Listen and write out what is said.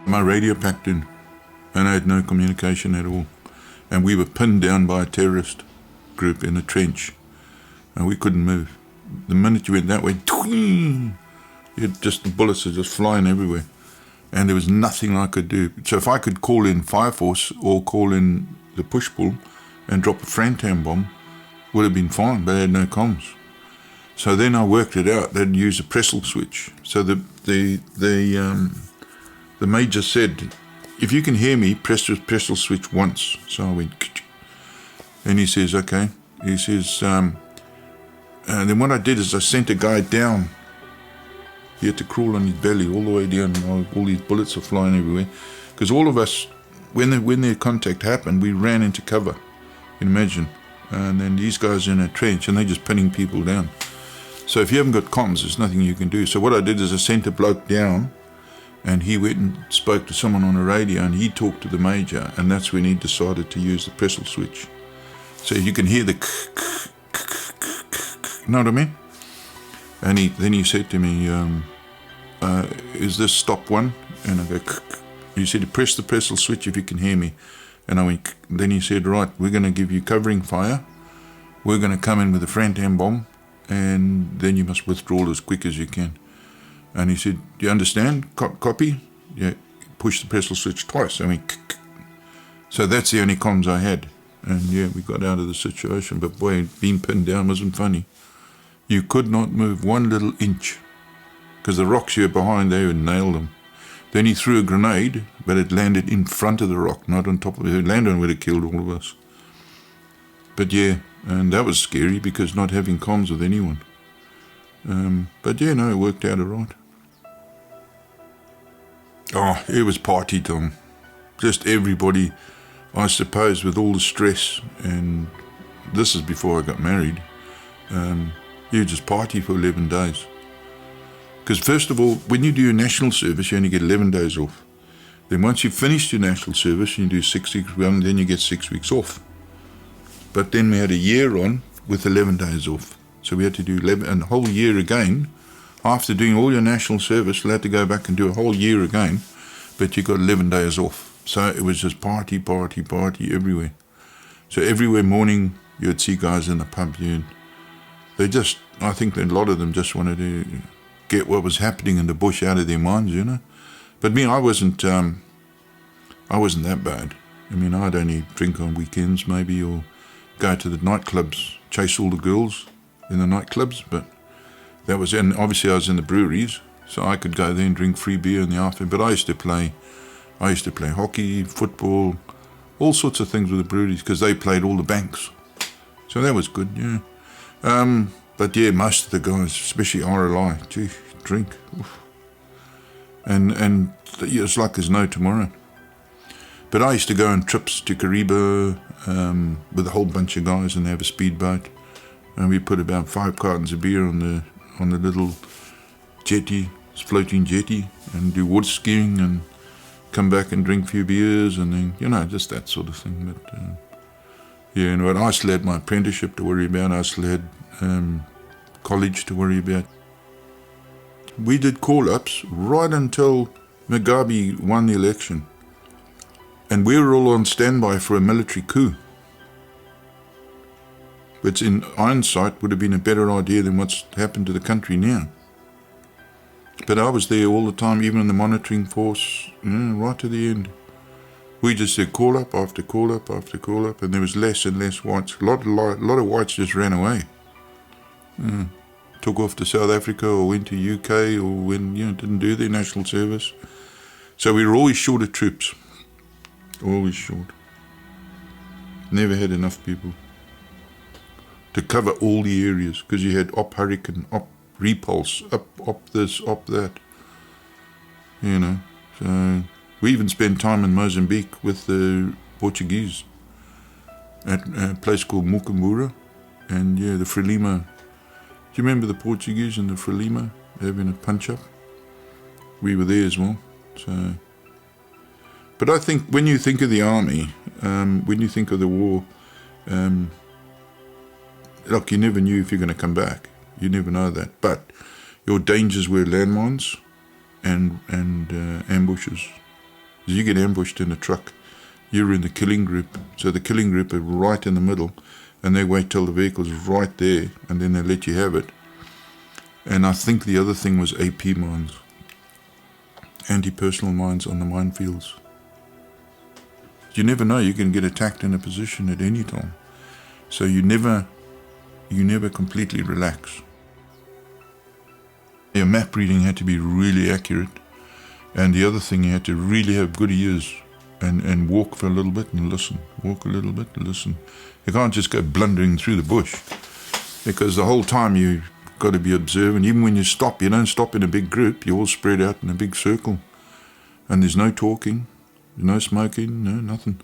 My radio packed in, and I had no communication at all. And we were pinned down by a terrorist group in a trench, and we couldn't move. The minute you went that way, the bullets were just flying everywhere, and there was nothing I could do. So if I could call in Fire Force or call in the push-pull and drop a Frantam bomb, would have been fine, but I had no comms. So then I worked it out. They'd use a Pressel switch. So the major said, if you can hear me, press the Pressel switch once. So I went, and he says, okay. He says, and then what I did is I sent a guy down. He had to crawl on his belly all the way down. All these bullets are flying everywhere. Because all of us, when the contact happened, we ran into cover. You can imagine. And then these guys are in a trench, and they're just pinning people down. So if you haven't got comms, there's nothing you can do. So what I did is I sent a bloke down, and he went and spoke to someone on the radio, and he talked to the major, and that's when he decided to use the Pressel switch. So you can hear the you know what I mean? And then he said to me, is this stop one? And I go, he said, press the Pressel switch if you can hear me. And I went, then he said, right, we're going to give you covering fire. We're going to come in with a Frantam bomb, and then you must withdraw as quick as you can. And he said, do you understand? Copy? Yeah, push the Pressel switch twice. I mean, so that's the only comms I had. And yeah, we got out of the situation. But boy, being pinned down wasn't funny. You could not move one little inch, because the rocks you were behind there would nail them. Then he threw a grenade, but it landed in front of the rock, not on top of it. If it landed on it, would have killed all of us. But yeah, and that was scary because not having comms with anyone. But yeah, no, it worked out all right. Oh, it was party time. Just everybody, I suppose, with all the stress, and this is before I got married, you just party for 11 days. Because first of all, when you do your national service, you only get 11 days off. Then once you've finished your national service, you do 6 weeks, well, then you get 6 weeks off. But then we had a year on with 11 days off. So we had to do 11, and a whole year again. After doing all your national service, you had to go back and do a whole year again, but you got 11 days off. So it was just party, party, party everywhere. So everywhere morning, you'd see guys in the pub. They just, I think that a lot of them just wanted to get what was happening in the bush out of their minds, you know. But me, I wasn't that bad. I mean, I'd only drink on weekends maybe, or go to the nightclubs, chase all the girls in the nightclubs. But that was, and obviously I was in the breweries, so I could go there and drink free beer in the afternoon. But I used to play hockey, football, all sorts of things with the breweries, because they played all the banks. So that was good, yeah. But yeah, most of the guys, especially RLI, gee, drink. Oof. And it's like there's no tomorrow. But I used to go on trips to Kariba with a whole bunch of guys, and they have a speedboat, and we put about 5 cartons of beer on the little jetty, floating jetty, and do water skiing and come back and drink a few beers, and then, you know, just that sort of thing. But yeah, and I still had my apprenticeship to worry about. I still had college to worry about. We did call-ups right until Mugabe won the election. And we were all on standby for a military coup. Which in hindsight would have been a better idea than what's happened to the country now. But I was there all the time, even in the monitoring force, right to the end. We just did call-up after call-up after call-up, and there was less and less whites. A lot of whites just ran away. Took off to South Africa or went to UK, or didn't do their national service. So we were always short of troops. Always short. Never had enough people to cover all the areas, because you had op hurricane, op repulse, op this, op that. You know, so we even spent time in Mozambique with the Portuguese at a place called Mucambura, and yeah, the Frelimo. Do you remember the Portuguese and the Frelimo having a punch-up? We were there as well. So, but I think when you think of the army, when you think of the war, look, you never knew if you're going to come back. You never know that. But your dangers were landmines and ambushes. You get ambushed in a truck, you're in the killing group. So the killing group are right in the middle, and they wait till the vehicle's right there, and then they let you have it. And I think the other thing was AP mines, anti-personal mines on the minefields. You never know, you can get attacked in a position at any time. So you never completely relax. Your map reading had to be really accurate. And the other thing, you had to really have good ears and walk for a little bit and listen. Walk a little bit and listen. You can't just go blundering through the bush, because the whole time you've got to be observant. Even when you stop, you don't stop in a big group. You're all spread out in a big circle. And there's no talking, no smoking, no nothing.